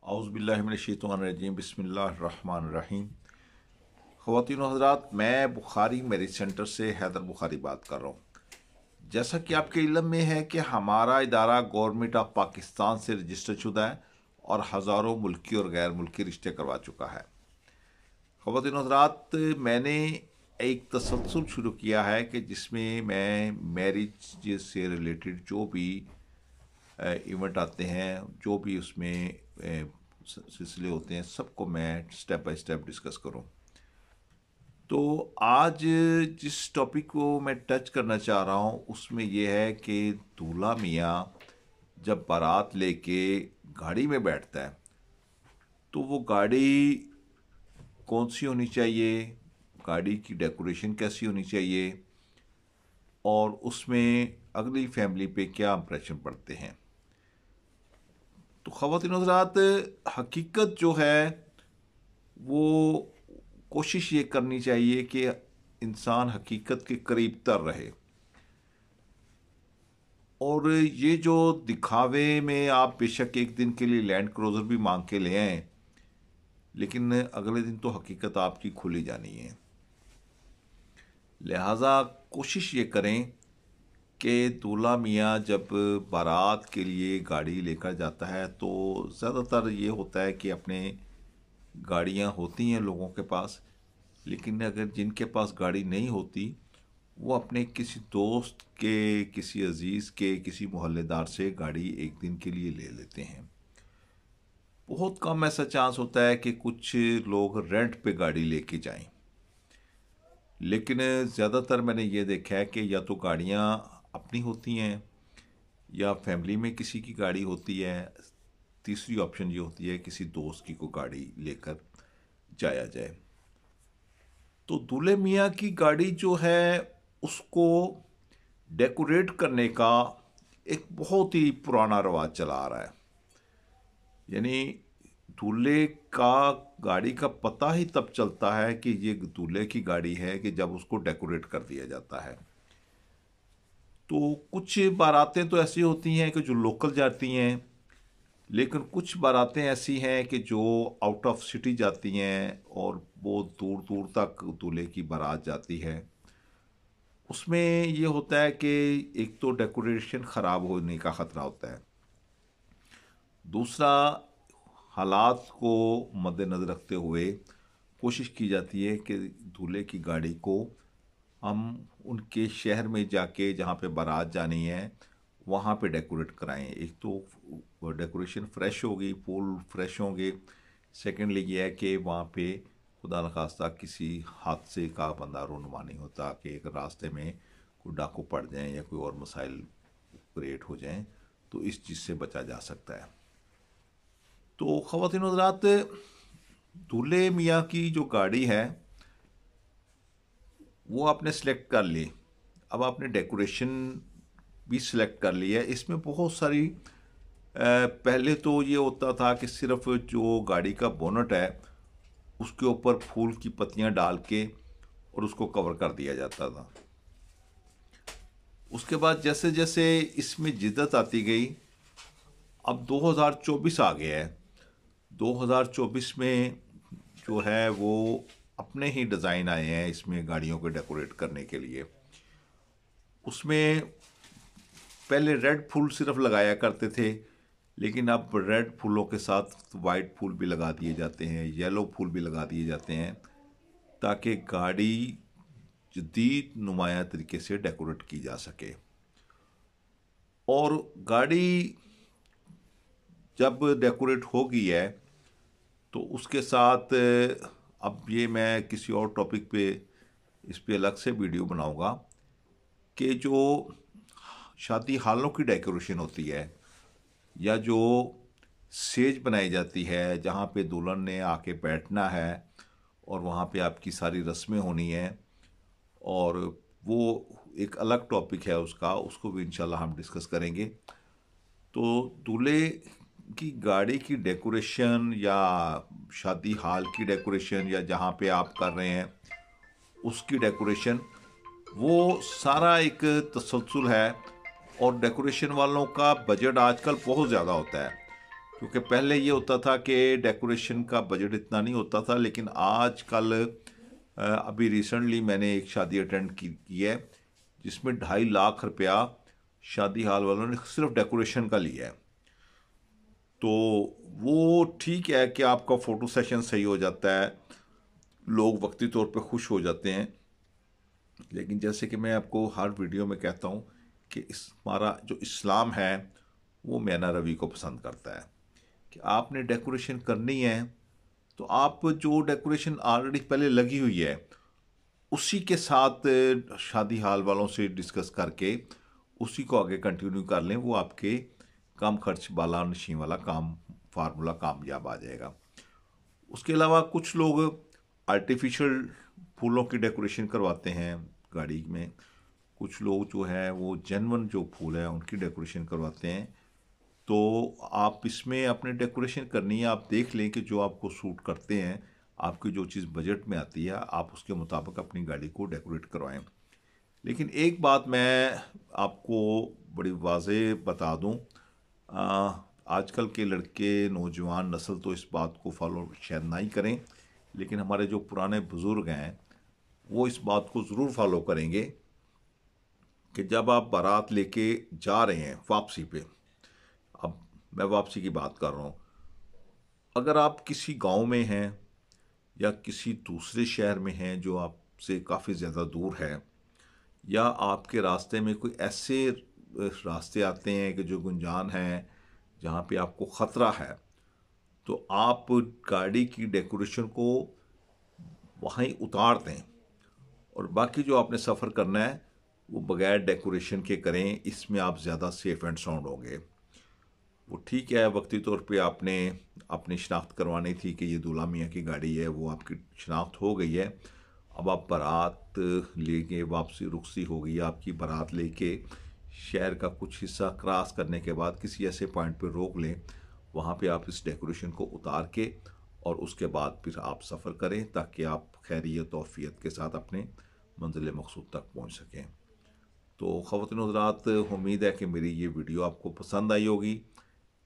औज़ुबिल्लाहिमिनश्शैतानिर्रजीम बिस्मिल्लाहिर्रहमानिर्रहीम। ख़वातीन व हज़रात, मैं बुखारी मैरिज सेंटर से हैदर बुखारी बात कर रहा हूँ। जैसा कि आपके इल्म में है कि हमारा इदारा गवर्नमेंट ऑफ पाकिस्तान से रजिस्टर शुदा है और हज़ारों मुल्की और गैर मुल्की रिश्ते करवा चुका है। ख़वातीन व हज़रात, मैंने एक तसलसल शुरू किया है कि जिसमें मैं मैरिज से रिलेटेड जो भी इवेंट आते हैं, जो भी उसमें सिलसिले होते हैं, सबको मैं स्टेप बाय स्टेप डिस्कस करूं। तो आज जिस टॉपिक को मैं टच करना चाह रहा हूं उसमें यह है कि दूल्हा मियाँ जब बारात लेके गाड़ी में बैठता है तो वो गाड़ी कौन सी होनी चाहिए, गाड़ी की डेकोरेशन कैसी होनी चाहिए और उसमें अगली फैमिली पे क्या इंप्रेशन पड़ते हैं। तो ख़वातीन हज़रात, हकीकत जो है वो कोशिश ये करनी चाहिए कि इंसान हकीकत के करीब तर रहे। और ये जो दिखावे में आप बेशक एक दिन के लिए लैंड क्रूज़र भी मांग के ले आएं, लेकिन अगले दिन तो हकीकत आपकी खुली जानी है। लिहाजा कोशिश ये करें कि दूल्हा मियाँ जब बारात के लिए गाड़ी लेकर जाता है तो ज़्यादातर ये होता है कि अपने गाड़ियाँ होती हैं लोगों के पास, लेकिन अगर जिनके पास गाड़ी नहीं होती वो अपने किसी दोस्त के, किसी अजीज़ के, किसी मोहल्लेदार से गाड़ी एक दिन के लिए ले लेते हैं। बहुत कम ऐसा चांस होता है कि कुछ लोग रेंट पे गाड़ी लेके जाएं, लेकिन ज़्यादातर मैंने ये देखा है कि या तो गाड़ियाँ अपनी होती हैं या फैमिली में किसी की गाड़ी होती है। तीसरी ऑप्शन ये होती है किसी दोस्त की को गाड़ी लेकर जाया जाए। तो दूल्हे मियाँ की गाड़ी जो है उसको डेकोरेट करने का एक बहुत ही पुराना रवाज चला आ रहा है। यानी दूल्हे का गाड़ी का पता ही तब चलता है कि ये दूल्हे की गाड़ी है कि जब उसको डेकोरेट कर दिया जाता है। तो कुछ बारातें तो ऐसी होती हैं कि जो लोकल जाती हैं, लेकिन कुछ बारातें ऐसी हैं कि जो आउट ऑफ सिटी जाती हैं और बहुत दूर दूर तक दूल्हे की बारात जाती है। उसमें ये होता है कि एक तो डेकोरेशन ख़राब होने का ख़तरा होता है, दूसरा हालात को मद्देनज़र रखते हुए कोशिश की जाती है कि दूल्हे की गाड़ी को हम उनके शहर में जाके जहाँ पे बारात जानी है वहाँ पे डेकोरेट कराएं। एक तो डेकोरेशन फ्रेश होगी, फूल फ्रेश होंगे। सेकेंडली ये है कि वहाँ पे खुदा न खास्ता किसी हादसे का बंदा रुनुमा नहीं होता कि एक रास्ते में कोई डाकू पड़ जाए या कोई और मसाइल क्रिएट हो जाएं, तो इस चीज़ से बचा जा सकता है। तो ख़वातीन हज़रात, दूल्हे मियाँ की जो गाड़ी है वो आपने सेलेक्ट कर ली। अब आपने डेकोरेशन भी सिलेक्ट कर लिया है। इसमें बहुत सारी पहले तो ये होता था कि सिर्फ जो गाड़ी का बोनट है उसके ऊपर फूल की पत्तियां डाल के और उसको कवर कर दिया जाता था। उसके बाद जैसे जैसे इसमें जिद्दत आती गई, अब 2024 आ गया है। 2024 में जो है वो अपने ही डिज़ाइन आए हैं इसमें गाड़ियों को डेकोरेट करने के लिए। उसमें पहले रेड फूल सिर्फ लगाया करते थे, लेकिन अब रेड फूलों के साथ वाइट फूल भी लगा दिए जाते हैं, येलो फूल भी लगा दिए जाते हैं, ताकि गाड़ी जदीद नुमाया तरीके से डेकोरेट की जा सके। और गाड़ी जब डेकोरेट हो गई है तो उसके साथ अब ये मैं किसी और टॉपिक पे इस पे अलग से वीडियो बनाऊंगा कि जो शादी हालों की डेकोरेशन होती है या जो सेज बनाई जाती है जहाँ पे दुल्हन ने आके बैठना है और वहाँ पे आपकी सारी रस्में होनी हैं, और वो एक अलग टॉपिक है उसका, उसको भी इंशाल्लाह हम डिस्कस करेंगे। तो दूल्हे की गाड़ी की डेकोरेशन या शादी हाल की डेकोरेशन या जहाँ पे आप कर रहे हैं उसकी डेकोरेशन, वो सारा एक तसलसल है। और डेकोरेशन वालों का बजट आजकल बहुत ज़्यादा होता है। क्योंकि पहले ये होता था कि डेकोरेशन का बजट इतना नहीं होता था, लेकिन आजकल अभी रिसेंटली मैंने एक शादी अटेंड की है जिसमें 2.5 लाख रुपया शादी हॉल वालों ने सिर्फ डेकोरेशन का लिया है। तो वो ठीक है कि आपका फ़ोटो सेशन सही हो जाता है, लोग वक्ती तौर पे खुश हो जाते हैं, लेकिन जैसे कि मैं आपको हर वीडियो में कहता हूँ कि हमारा जो इस्लाम है वो मैना रवि को पसंद करता है कि आपने डेकोरेशन करनी है तो आप जो डेकोरेशन ऑलरेडी पहले लगी हुई है उसी के साथ शादी हाल वालों से डिस्कस करके उसी को आगे कंटिन्यू कर लें, वो आपके कम खर्च वाला नशीन वाला काम फार्मूला कामयाब आ जाएगा। उसके अलावा कुछ लोग आर्टिफिशियल फूलों की डेकोरेशन करवाते हैं गाड़ी में, कुछ लोग जो है वो जेन्युइन जो फूल है उनकी डेकोरेशन करवाते हैं। तो आप इसमें अपने डेकोरेशन करनी है, आप देख लें कि जो आपको सूट करते हैं, आपकी जो चीज़ बजट में आती है आप उसके मुताबिक अपनी गाड़ी को डेकोरेट करवाएं। लेकिन एक बात मैं आपको बड़ी वाज़ेह बता दूं, आजकल के लड़के नौजवान नस्ल तो इस बात को फॉलो शायद ना ही करें, लेकिन हमारे जो पुराने बुज़ुर्ग हैं वो इस बात को ज़रूर फॉलो करेंगे कि जब आप बारात लेके जा रहे हैं वापसी पे, अब मैं वापसी की बात कर रहा हूँ, अगर आप किसी गांव में हैं या किसी दूसरे शहर में हैं जो आपसे काफ़ी ज़्यादा दूर है, या आपके रास्ते में कोई ऐसे रास्ते आते हैं कि जो गुंजान हैं जहाँ पे आपको ख़तरा है, तो आप गाड़ी की डेकोरेशन को वहीं उतार दें और बाकी जो आपने सफ़र करना है वो बगैर डेकोरेशन के करें। इसमें आप ज़्यादा सेफ़ एंड साउंड होंगे। वो ठीक है, वक्ती तौर पे आपने अपनी शनाख्त करवानी थी कि ये दूल्हा मियाँ की गाड़ी है, वो आपकी शनाख्त हो गई है। अब आप बारात लेके वापसी रुखसी हो गई है आपकी, बारात लेके शहर का कुछ हिस्सा क्रॉस करने के बाद किसी ऐसे पॉइंट पे रोक लें, वहाँ पे आप इस डेकोरेशन को उतार के और उसके बाद फिर आप सफ़र करें ताकि आप खैरियत औफियत के साथ अपने मंजिल मकसूद तक पहुँच सकें। तो ख़वातीन हज़रात, उम्मीद है कि मेरी ये वीडियो आपको पसंद आई होगी।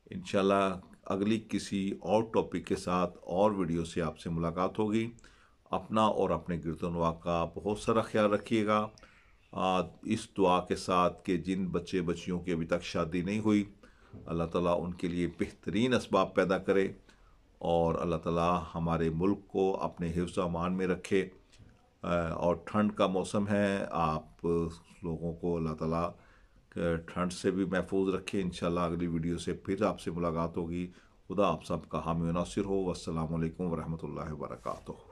इंशाल्लाह अगली किसी और टॉपिक के साथ और वीडियो से आपसे मुलाकात होगी। अपना और अपने गिरदोनवा का बहुत सारा ख्याल रखिएगा। इस दुआ के साथ कि जिन बच्चे बच्चियों की अभी तक शादी नहीं हुई, अल्लाह ताला उनके लिए बेहतरीन असबाब पैदा करे और अल्लाह ताला हमारे मुल्क को अपने हिफ्ज़ अमान में रखे। और ठंड का मौसम है, आप लोगों को अल्लाह ताला ठंड से भी महफूज रखे। इंशाल्लाह अगली वीडियो से फिर आपसे मुलाकात होगी। खुदा आप सबका हामी नासिर हो। अस्सलामु अलैकुम वरहमतुल्लाहि वबरकातुहू।